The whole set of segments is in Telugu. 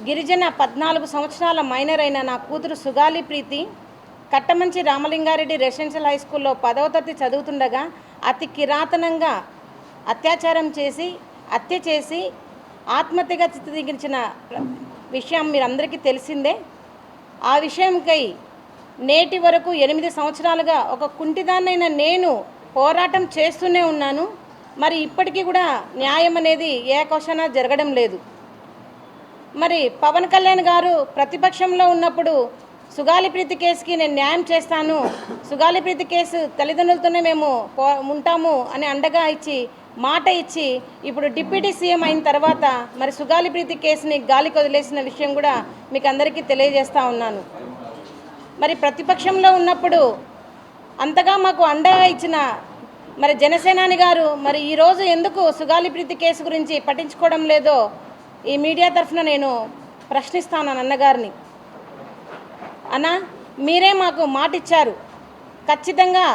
గిరిజన 14 సంవత్సరాల మైనర్ అయిన నా కూతురు సుగాలి ప్రీతి కట్టమంచి రామలింగారెడ్డి రెసిడెన్షియల్ హై స్కూల్లో 10వ తరగతి చదువుతుండగా అతి కిరాతనంగా అత్యాచారం చేసి హత్య చేసి ఆత్మహత్యగా చిత్రీకరించిన విషయం మీరందరికీ తెలిసిందే. ఆ విషయంకై నేటి వరకు 8 సంవత్సరాలుగా ఒక కుంటిదాన్నైన నేను పోరాటం చేస్తూనే ఉన్నాను. మరి ఇప్పటికీ కూడా న్యాయం అనేది ఏ కోశాన జరగడం లేదు. మరి పవన్ కళ్యాణ్ గారు ప్రతిపక్షంలో ఉన్నప్పుడు సుగాలి ప్రీతి కేసుకి నేను న్యాయం చేస్తాను, సుగాలి ప్రీతి కేసు తల్లిదండ్రులతోనే మేము ఉంటాము అని అండగా ఇచ్చి మాట ఇచ్చి ఇప్పుడు డిప్యూటీ సీఎం అయిన తర్వాత మరి సుగాలి ప్రీతి కేసుని గాలికి వదిలేసిన విషయం కూడా మీకు అందరికీ తెలియజేస్తూ ఉన్నాను. మరి ప్రతిపక్షంలో ఉన్నప్పుడు అంతగా మాకు అండగా ఇచ్చిన మరి జనసేనాని గారు మరి ఈరోజు ఎందుకు సుగాలి ప్రీతి కేసు గురించి పట్టించుకోవడం లేదో ఈ మీడియా తరఫున నేను ప్రశ్నిస్తాను అన్నగారిని. అన్న, మీరే మాకు మాట ఇచ్చారు, ఖచ్చితంగా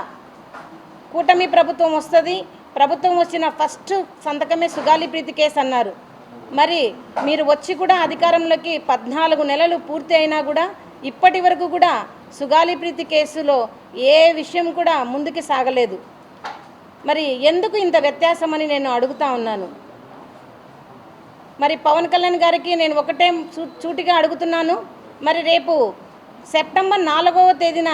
కూటమి ప్రభుత్వం వస్తుంది, ప్రభుత్వం వచ్చిన ఫస్ట్ సంతకమే సుగాలి ప్రీతి కేసు అన్నారు. మరి మీరు వచ్చి కూడా అధికారంలోకి 14 నెలలు పూర్తి అయినా కూడా ఇప్పటి వరకు కూడా సుగాలి ప్రీతి కేసులో ఏ విషయం కూడా ముందుకు సాగలేదు. మరి ఎందుకు ఇంత వ్యత్యాసం అని నేను అడుగుతా ఉన్నాను. మరి పవన్ కళ్యాణ్ గారికి నేను ఒకటే సూటిగా అడుగుతున్నాను. మరి రేపు సెప్టెంబర్ 4వ తేదీన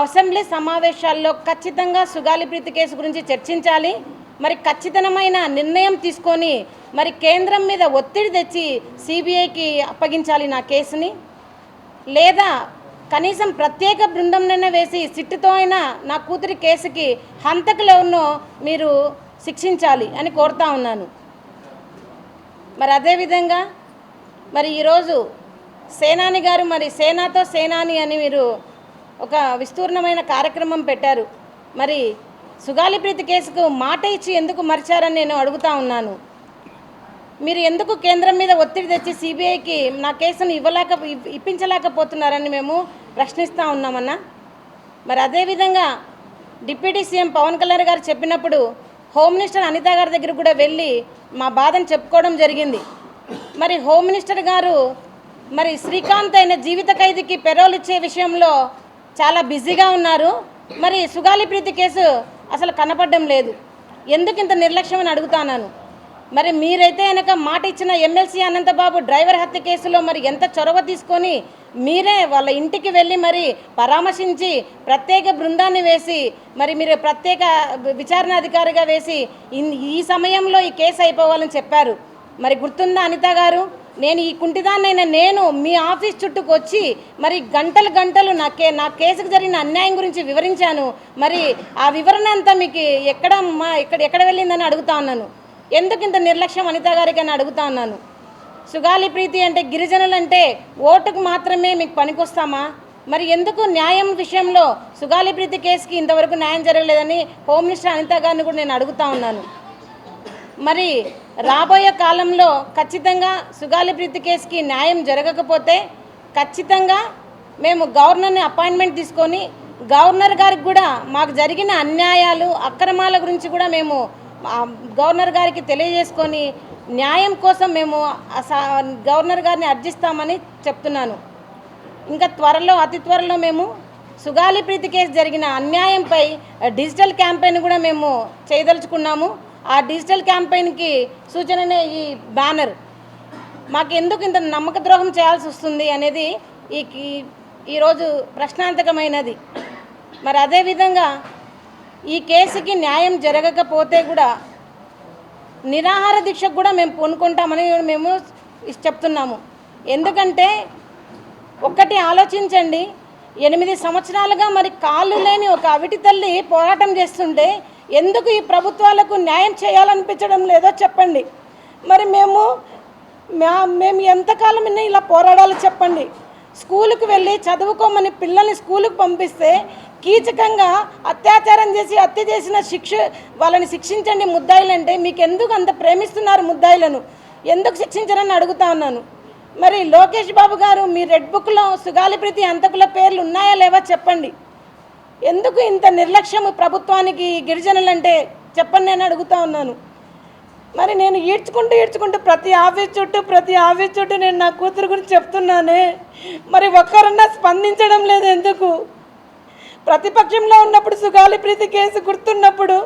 అసెంబ్లీ సమావేశాల్లో ఖచ్చితంగా సుగాలి ప్రీతి కేసు గురించి చర్చించాలి. మరి ఖచ్చితమైన నిర్ణయం తీసుకొని మరి కేంద్రం మీద ఒత్తిడి తెచ్చి సిబిఐకి అప్పగించాలి నా కేసుని, లేదా కనీసం ప్రత్యేక బృందంనైనా వేసి సిట్టుతో అయినా నా కూతురి కేసుకి హంతకులు ఎవరినో మీరు శిక్షించాలి అని కోరుతా ఉన్నాను. మరి అదేవిధంగా మరి ఈరోజు సేనాని గారు మరి సేనాతో సేనాని అని మీరు ఒక విస్తూర్ణమైన కార్యక్రమం పెట్టారు. మరి సుగాలి ప్రీతి కేసుకు మాట ఇచ్చి ఎందుకు మరిచారని నేను అడుగుతా ఉన్నాను. మీరు ఎందుకు కేంద్రం మీద ఒత్తిడి తెచ్చి సిబిఐకి నా కేసును ఇప్పించలేకపోతున్నారని మేము ప్రశ్నిస్తూ ఉన్నామన్నా. మరి అదేవిధంగా డిప్యూటీ సీఎం పవన్ కళ్యాణ్ గారు చెప్పినప్పుడు హోమ్ మినిస్టర్ అనిత గారి దగ్గర కూడా వెళ్ళి మా బాధను చెప్పుకోవడం జరిగింది. మరి హోమ్ మినిస్టర్ గారు మరి శ్రీకాంత్ అయిన జీవిత ఖైదీకి పెరోల్ ఇచ్చే విషయంలో చాలా బిజీగా ఉన్నారు. మరి సుగాలి ప్రీతి కేసు అసలు కనపడడం లేదు. ఎందుకు ఇంత నిర్లక్ష్యం అని అడుగుతాను. మరి మీరైతే కనుక మాట ఇచ్చిన ఎమ్మెల్సీ అనంతబాబు డ్రైవర్ హత్య కేసులో మరి ఎంత చొరవ తీసుకొని మీరే వాళ్ళ ఇంటికి వెళ్ళి మరి పరామర్శించి ప్రత్యేక బృందాన్ని వేసి మరి మీరు ప్రత్యేక విచారణ అధికారిగా వేసి ఈ సమయంలో ఈ కేసు అయిపోవాలని చెప్పారు. మరి గుర్తుందా అనిత గారు, నేను ఈ కుంటిదాన్నైనా నేను మీ ఆఫీస్ చుట్టూకు వచ్చి మరి గంటలు నా కేసుకు జరిగిన అన్యాయం గురించి వివరించాను. మరి ఆ వివరణ అంతా మీకు ఎక్కడ వెళ్ళిందని అడుగుతా ఉన్నాను. ఎందుకు ఇంత నిర్లక్ష్యం అనిత గారికి అని అడుగుతా ఉన్నాను. సుగాలి ప్రీతి అంటే గిరిజనులంటే ఓటుకు మాత్రమే మీకు పనికొస్తామా? మరి ఎందుకు న్యాయం విషయంలో సుగాలి ప్రీతి కేసుకి ఇంతవరకు న్యాయం జరగలేదని హోమ్ మినిస్టర్ అనిత గారిని కూడా నేను అడుగుతా ఉన్నాను. మరి రాబోయే కాలంలో ఖచ్చితంగా సుగాలి ప్రీతి కేసుకి న్యాయం జరగకపోతే ఖచ్చితంగా మేము గవర్నర్ని అపాయింట్మెంట్ తీసుకొని గవర్నర్ గారికి కూడా మాకు జరిగిన అన్యాయాలు అక్రమాల గురించి కూడా మేము గవర్నర్ గారికి తెలియజేసుకొని న్యాయం కోసం మేము గవర్నర్ గారిని అర్జిస్తామని చెప్తున్నాను. ఇంకా అతి త్వరలో మేము సుగాలి ప్రీతి కేసు జరిగిన అన్యాయంపై డిజిటల్ క్యాంపెయిన్ కూడా మేము చేయదలుచుకున్నాము. ఆ డిజిటల్ క్యాంపెయిన్కి సూచననే ఈ బ్యానర్. మాకు ఎందుకు ఇంత నమ్మక ద్రోహం చేయాల్సి వస్తుంది అనేది ఈరోజు ప్రశ్నార్థకమైనది. మరి అదేవిధంగా ఈ కేసుకి న్యాయం జరగకపోతే కూడా నిరాహార దీక్షకు కూడా మేము పూనుకుంటామని మేము చెప్తున్నాము. ఎందుకంటే ఒక్కటి ఆలోచించండి, 8 సంవత్సరాలుగా మరి కాళ్ళు లేని ఒక అవిటి తల్లి పోరాటం చేస్తుంటే ఎందుకు ఈ ప్రభుత్వాలకు న్యాయం చేయాలనిపించడం లేదో చెప్పండి. మరి మేము ఎంతకాలం ఇలా పోరాడాలో చెప్పండి. స్కూలుకు వెళ్ళి చదువుకోమని పిల్లల్ని స్కూలుకు పంపిస్తే కీచకంగా అత్యాచారం చేసి హత్య చేసిన వాళ్ళని శిక్షించండి ముద్దాయిలంటే మీకు ఎందుకు అంత ప్రేమిస్తున్నారు ముద్దాయిలను? ఎందుకు శిక్షించరని అడుగుతా ఉన్నాను. మరి లోకేష్ బాబు గారు మీ రెడ్ బుక్లో సుగాలి ప్రీతి హంతకుల పేర్లు ఉన్నాయా లేవా చెప్పండి. ఎందుకు ఇంత నిర్లక్ష్యం ప్రభుత్వానికి గిరిజనులంటే చెప్పండి నేను అడుగుతా ఉన్నాను. మరి నేను ఈడ్చుకుంటూ ప్రతి ఆఫీస్ చుట్టూ నేను నా కూతురు గురించి చెప్తున్నానే, మరి ఒక్కరన్నా స్పందించడం లేదు ఎందుకు? ప్రతిపక్షంలో ఉన్నప్పుడు సుగాలి ప్రీతి కేసు గుర్తున్నప్పుడు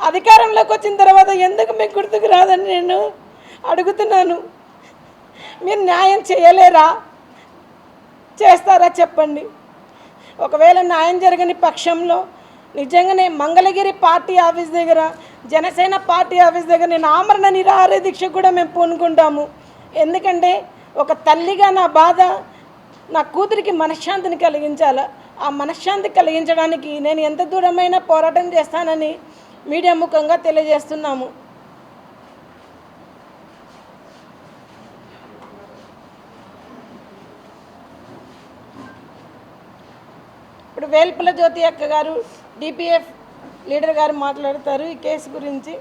అధికారంలోకి వచ్చిన తర్వాత ఎందుకు మీకు గుర్తుకు రాదని నేను అడుగుతున్నాను. మీరు న్యాయం చేయలేరా? చేస్తారా చెప్పండి. ఒకవేళ న్యాయం జరగని పక్షంలో నిజంగానే మంగళగిరి పార్టీ ఆఫీస్ దగ్గర, జనసేన పార్టీ ఆఫీస్ దగ్గర నేను ఆమరణ నిరాహార దీక్ష కూడా మేము పూనుకుంటాము. ఎందుకంటే ఒక తల్లిగా నా బాధ నా కూతురికి మనశ్శాంతిని కలిగించాలి. ఆ మనశ్శాంతి కలిగించడానికి నేను ఎంత దూరమైనా పోరాటం చేస్తానని మీడియా ముఖంగా తెలియజేస్తున్నాము. ఇప్పుడు వేల్పుల జ్యోతి అక్క గారు, డిపిఎఫ్ లీడర్ గారు మాట్లాడతారు ఈ కేసు గురించి.